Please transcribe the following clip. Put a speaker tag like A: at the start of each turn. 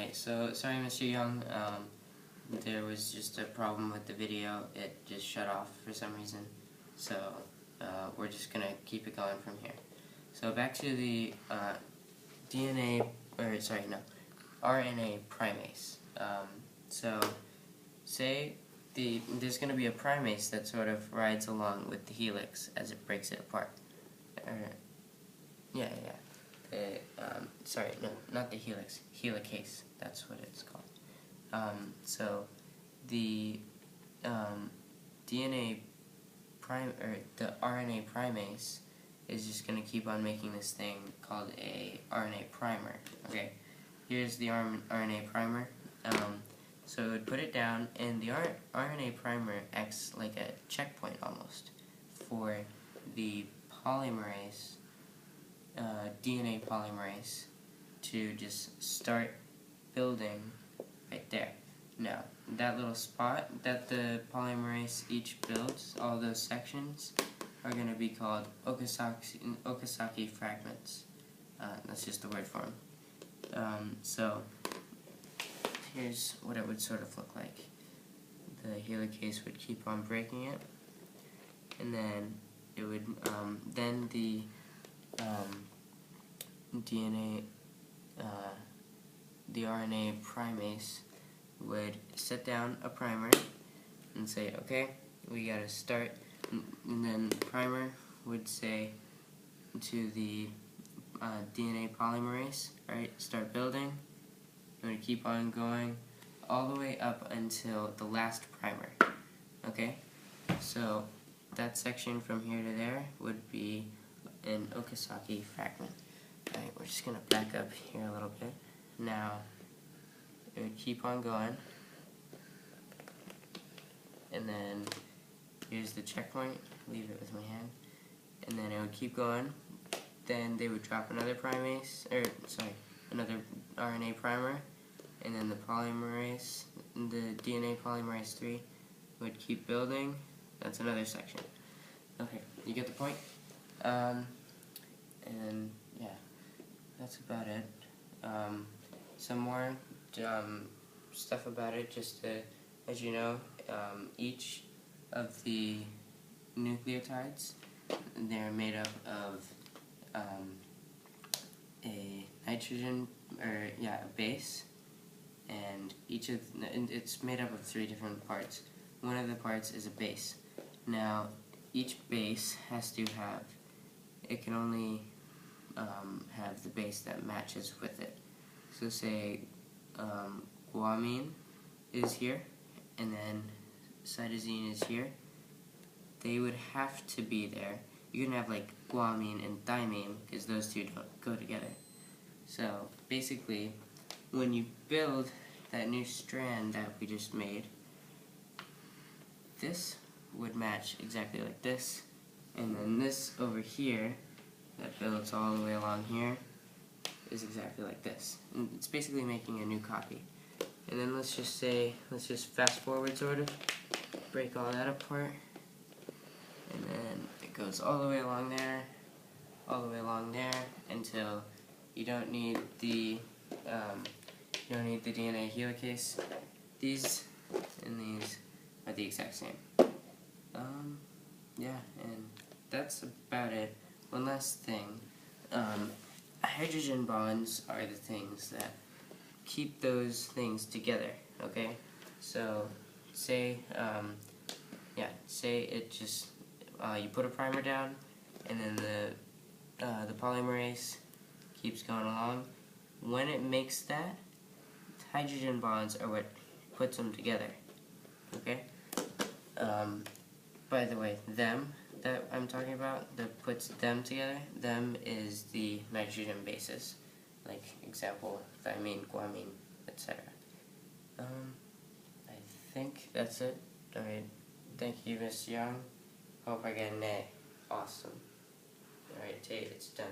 A: Alright, so sorry Mr. Young, there was just a problem with the video. It just shut off for some reason. So we're just going to keep it going from here. So back to the RNA primase. So say there's going to be a primase that sort of rides along with the helix as it breaks it apart. Sorry, no, not the helix. Helicase, that's what it's called. So the the RNA primase is just going to keep on making this thing called a RNA primer. Okay, here's the RNA primer. So it would put it down, and the RNA primer acts like a checkpoint almost for the polymerase, DNA polymerase, to just start building right there. Now, that little spot that the polymerase each builds, all those sections, are going to be called Okazaki fragments. That's just the word for them. So, here's what it would sort of look like. The helicase would keep on breaking it, and then it would, then the DNA, the RNA primase would set down a primer and say, okay, we gotta start, and then the primer would say to the DNA polymerase, alright, start building. I'm going to keep on going all the way up until the last primer. Okay? So that section from here to there would be an Okazaki fragment. Alright, we're just going to back up here a little bit. Now, it would keep on going. And then here's the checkpoint. Leave it with my hand. And then it would keep going. Then they would drop another another RNA primer, and then the polymerase, the DNA polymerase 3 would keep building. That's another section. Okay, you get the point? And yeah, that's about it. Some more stuff about it, just to, as you know, each of the nucleotides, they're made up of a nitrogen, a base, and it's made up of 3 different parts. One of the parts is a base. Now, each base has to have, it can only have the base that matches with it. So say guanine is here, and then cytosine is here. They would have to be there. You can have like guanine and thymine, because those two don't go together. So basically, when you build that new strand that we just made, this would match exactly like this, and then this over here that builds all the way along here is exactly like this. And it's basically making a new copy. And then let's just fast forward sort of, break all that apart, and then it goes all the way along there, until you don't need the DNA helicase. These and these are the exact same. Yeah, and that's about it. One last thing. Hydrogen bonds are the things that keep those things together. Okay, so say it just you put a primer down, and then the polymerase keeps going along. When it makes that, hydrogen bonds are what puts them together. Okay? By the way, them that I'm talking about, that puts them together, them is the nitrogen bases. Like, example, thymine, guanine, etc. I think that's it. Alright, thank you, Mr. Young. Hope I get an A. Awesome. Alright, Tate, it's done.